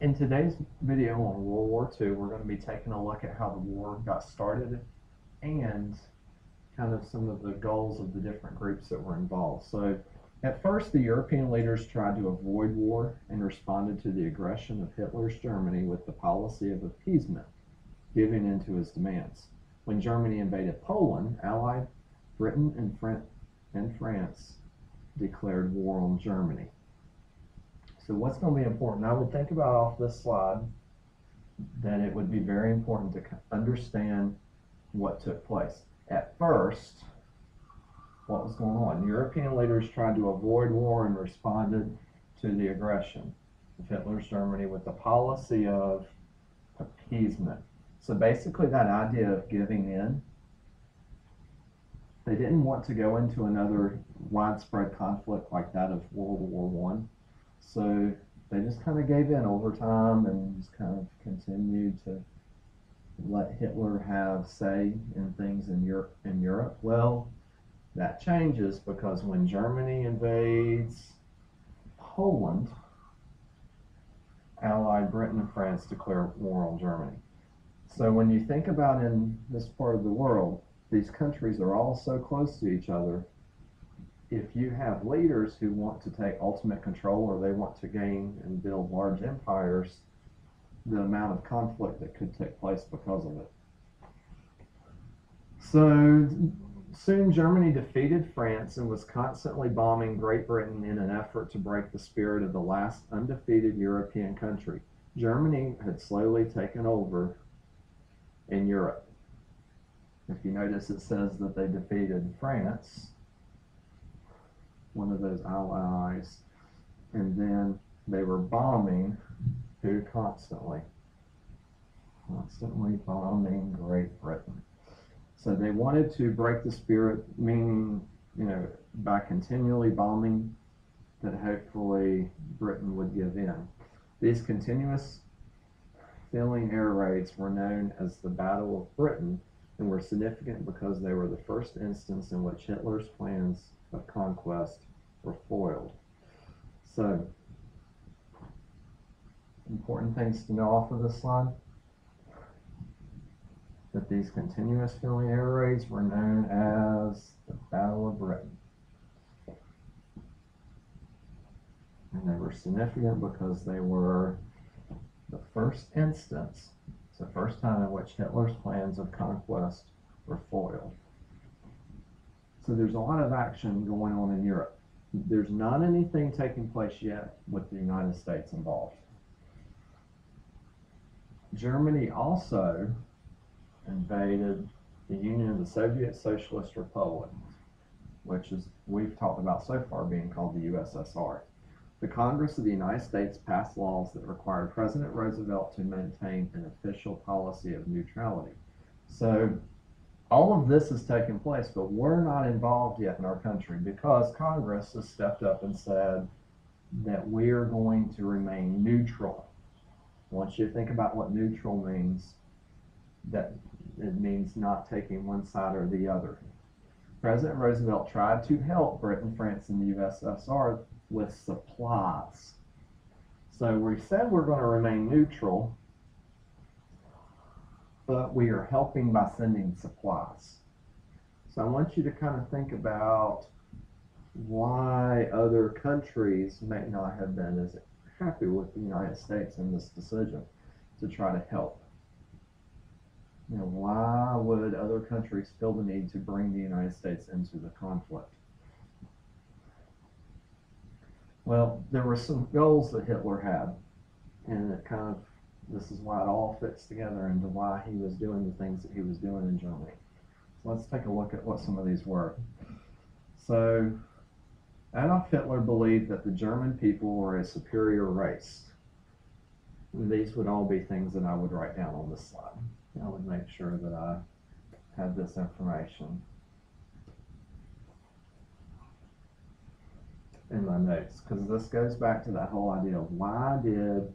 In today's video on World War II, we're going to be taking a look at how the war got started and kind of some of the goals of the different groups that were involved. So at first, the European leaders tried to avoid war and responded to the aggression of Hitler's Germany with the policy of appeasement, giving in to his demands. When Germany invaded Poland, Allied Britain and France declared war on Germany. So what's going to be important? I would think about off this slide that it would be very important to understand what took place. At first, what was going on? European leaders tried to avoid war and responded to the aggression of Hitler's Germany with the policy of appeasement. So basically that idea of giving in. They didn't want to go into another widespread conflict like that of World War I. So they just kind of gave in over time and just kind of continued to let Hitler have say in things in Europe. Well, that changes because when Germany invades Poland, Allied Britain and France declare war on Germany. So when you think about in this part of the world, these countries are all so close to each other. If you have leaders who want to take ultimate control or they want to gain and build large empires, the amount of conflict that could take place because of it. So soon Germany defeated France and was constantly bombing Great Britain in an effort to break the spirit of the last undefeated European country. Germany had slowly taken over in Europe. If you notice, it says that they defeated France, one of those allies, and then they were bombing who constantly bombing Great Britain. So they wanted to break the spirit, meaning, by continually bombing, that hopefully Britain would give in. These continuous filling air raids were known as the Battle of Britain and were significant because they were the first instance in which Hitler's plans of conquest were foiled. So, important things to know off of this slide, that these continuous filling air raids were known as the Battle of Britain. And they were significant because they were the first instance, it's the first time in which Hitler's plans of conquest were foiled. So there's a lot of action going on in Europe. There's not anything taking place yet with the United States involved. Germany also invaded the Union of the Soviet Socialist Republic, which is we've talked about so far being called the USSR. The Congress of the United States passed laws that required President Roosevelt to maintain an official policy of neutrality. So all of this has taken place, but we're not involved yet in our country because Congress has stepped up and said that we are going to remain neutral. I want you to think about what neutral means, that it means not taking one side or the other. President Roosevelt tried to help Britain, France, and the USSR with supplies. So we said we're going to remain neutral, but we are helping by sending supplies. So I want you to kind of think about why other countries may not have been as happy with the United States in this decision to try to help. Why would other countries feel the need to bring the United States into the conflict? Well, there were some goals that Hitler had, and this is why it all fits together into why he was doing the things that he was doing in Germany. So let's take a look at what some of these were. So Adolf Hitler believed that the German people were a superior race. And these would all be things that I would write down on this slide. I would make sure that I had this information in my notes, because this goes back to that whole idea of why did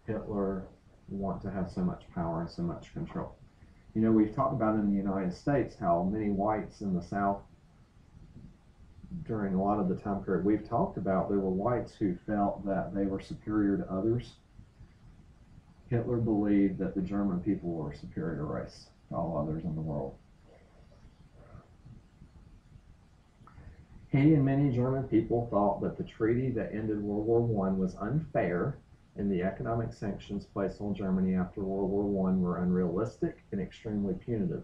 Hitler want to have so much power and so much control. We've talked about in the United States how many whites in the South during a lot of the time period we've talked about, there were whites who felt that they were superior to others Hitler believed that the German people were a superior race to all others in the world. He and many German people thought that the treaty that ended World War I was unfair, and the economic sanctions placed on Germany after World War I were unrealistic and extremely punitive.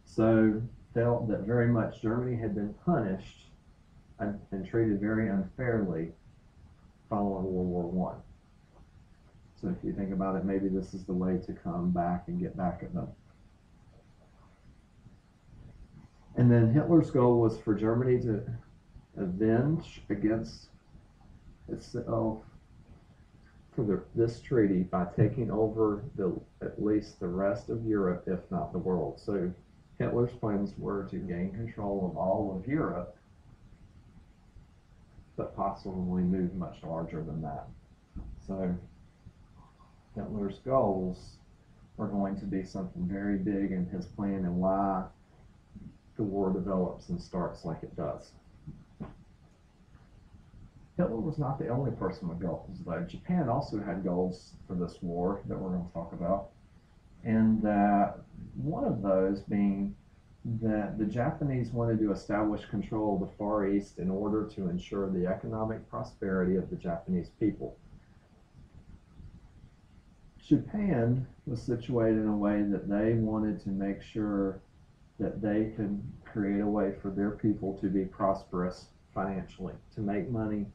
So felt that very much Germany had been punished and treated very unfairly following World War I. So if you think about it, maybe this is the way to come back and get back at them. And then Hitler's goal was for Germany to avenge against itself for this treaty by taking over at least the rest of Europe, if not the world. So Hitler's plans were to gain control of all of Europe, but possibly move much larger than that. So Hitler's goals are going to be something very big in his plan and why the war develops and starts like it does. Hitler was not the only person with goals, though. Japan also had goals for this war that we're going to talk about, and one of those being that the Japanese wanted to establish control of the Far East in order to ensure the economic prosperity of the Japanese people. Japan was situated in a way that they wanted to make sure that they could create a way for their people to be prosperous financially, to make money.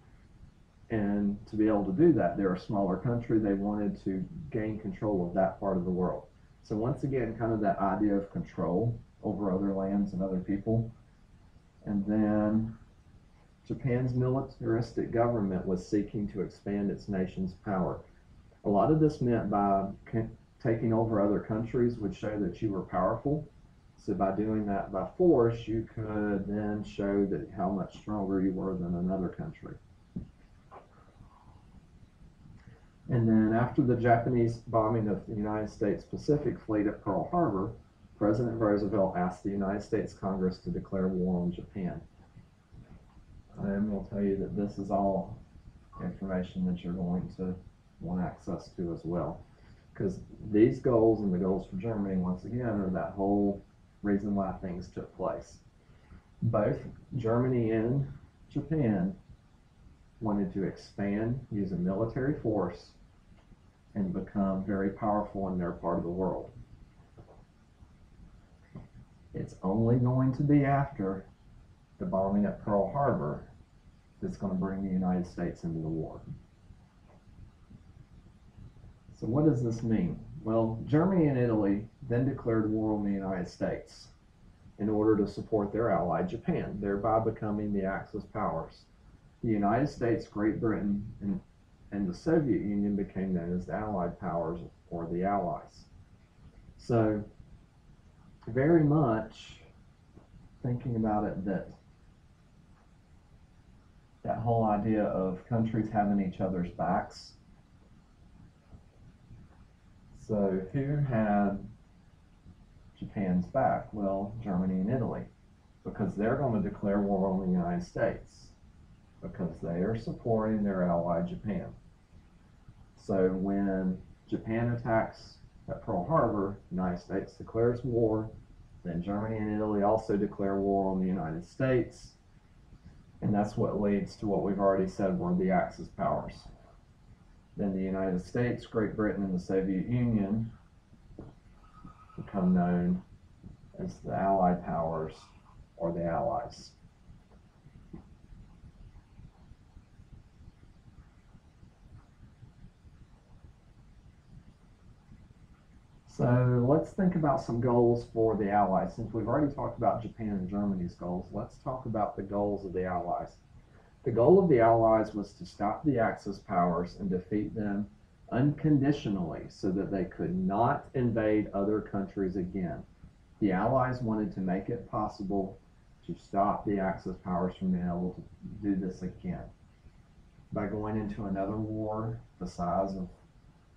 And to be able to do that, they're a smaller country. They wanted to gain control of that part of the world. So once again, kind of that idea of control over other lands and other people. And then Japan's militaristic government was seeking to expand its nation's power. A lot of this meant by taking over other countries would show that you were powerful. So by doing that by force, you could then show that how much stronger you were than another country. And then after the Japanese bombing of the United States Pacific Fleet at Pearl Harbor, President Roosevelt asked the United States Congress to declare war on Japan. And we'll tell you that this is all information that you're going to want access to as well. Because these goals and the goals for Germany, once again, are that whole reason why things took place. Both Germany and Japan wanted to expand, use a military force, and become very powerful in their part of the world. It's only going to be after the bombing at Pearl Harbor that's going to bring the United States into the war. So what does this mean? Well, Germany and Italy then declared war on the United States in order to support their ally, Japan, thereby becoming the Axis powers. The United States, Great Britain, and the Soviet Union became known as the Allied powers, or the Allies. So very much thinking about it, that whole idea of countries having each other's backs. So who had Japan's back? Well, Germany and Italy, because they're going to declare war on the United States, because they are supporting their ally Japan. So when Japan attacks at Pearl Harbor, the United States declares war, then Germany and Italy also declare war on the United States, and that's what leads to what we've already said were the Axis powers. Then the United States, Great Britain, and the Soviet Union become known as the Allied powers, or the Allies. So let's think about some goals for the Allies. Since we've already talked about Japan and Germany's goals, let's talk about the goals of the Allies. The goal of the Allies was to stop the Axis powers and defeat them unconditionally so that they could not invade other countries again. The Allies wanted to make it possible to stop the Axis powers from being able to do this again by going into another war the size of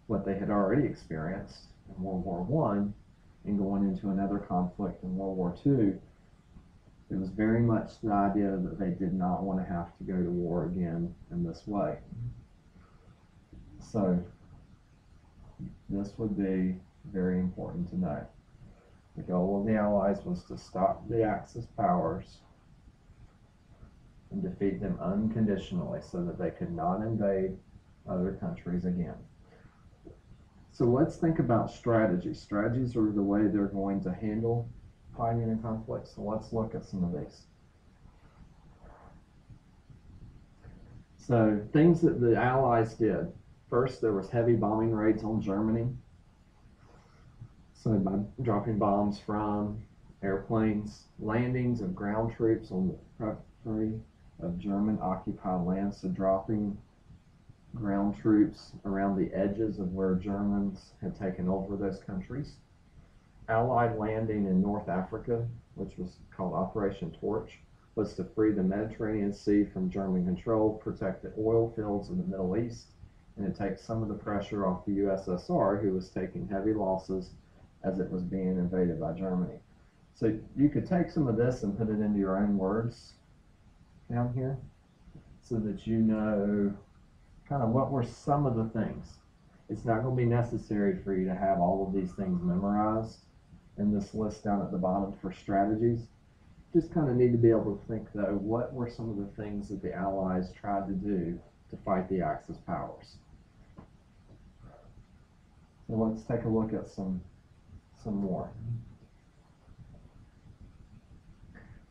what they had already experienced in World War I and going into another conflict in World War II. It was very much the idea that they did not want to have to go to war again in this way. So This would be very important to know. The goal of the Allies was to stop the Axis powers and defeat them unconditionally so that they could not invade other countries again. So let's think about strategies. Strategies are the way they're going to handle fighting and conflict. So let's look at some of these. So things that the Allies did. First, there was heavy bombing raids on Germany. So by dropping bombs from airplanes, landings of ground troops on the periphery of German occupied lands, so dropping ground troops around the edges of where Germans had taken over those countries. Allied landing in North Africa, which was called Operation Torch, was to free the Mediterranean Sea from German control, protect the oil fields in the Middle East, and to take some of the pressure off the USSR, who was taking heavy losses as it was being invaded by Germany. So you could take some of this and put it into your own words down here so that you know kind of what were some of the things. It's not going to be necessary for you to have all of these things memorized in this list down at the bottom for strategies. Just kind of need to be able to think, though, what were some of the things that the Allies tried to do to fight the Axis powers? So let's take a look at some more.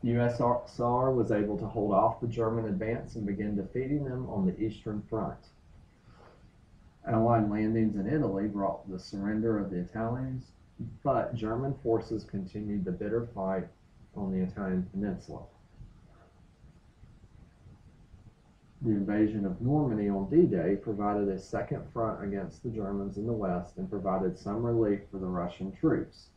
The USSR was able to hold off the German advance and begin defeating them on the Eastern Front. Allied landings in Italy brought the surrender of the Italians, but German forces continued the bitter fight on the Italian peninsula. The invasion of Normandy on D-Day provided a second front against the Germans in the west and provided some relief for the Russian troops.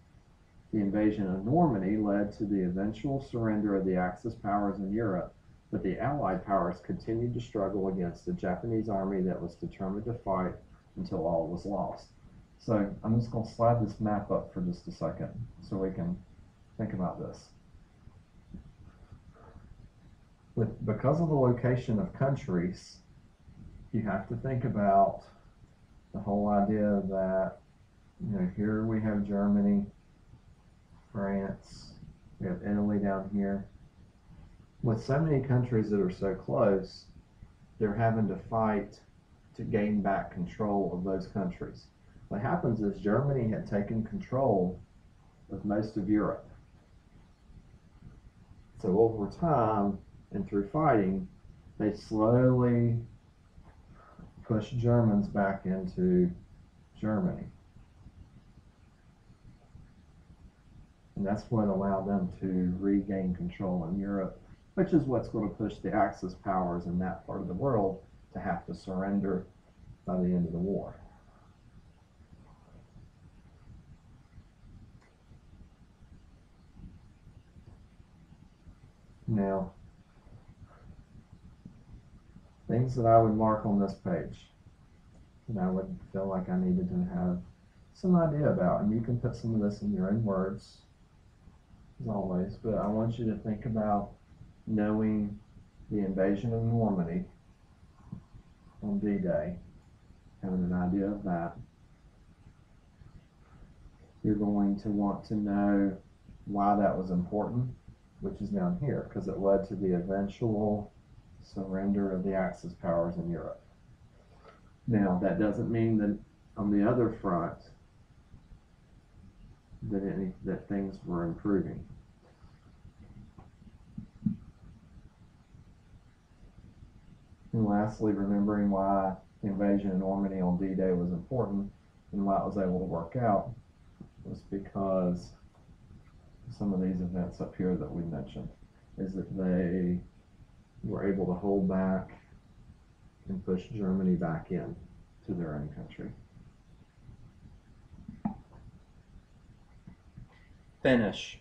The invasion of Normandy led to the eventual surrender of the Axis powers in Europe, but the Allied powers continued to struggle against a Japanese army that was determined to fight until all was lost. So I'm just going to slide this map up for just a second so we can think about this. Because of the location of countries, you have to think about the whole idea that, here we have Germany, France, we have Italy down here. With so many countries that are so close, they're having to fight to gain back control of those countries. What happens is Germany had taken control of most of Europe. So over time and through fighting, they slowly pushed Germans back into Germany. And that's what allowed them to regain control in Europe, which is what's going to push the Axis powers in that part of the world to have to surrender by the end of the war. Now, things that I would mark on this page that I would feel like I needed to have some idea about, and you can put some of this in your own words as always, but I want you to think about knowing the invasion of Normandy on D-Day, having an idea of that. You're going to want to know why that was important, which is down here, because it led to the eventual surrender of the Axis powers in Europe. Now, that doesn't mean that on the other front that things were improving. And lastly, remembering why the invasion of Normandy on D-Day was important and why it was able to work out was because some of these events up here that we mentioned, is that they were able to hold back and push Germany back in to their own country. Finish.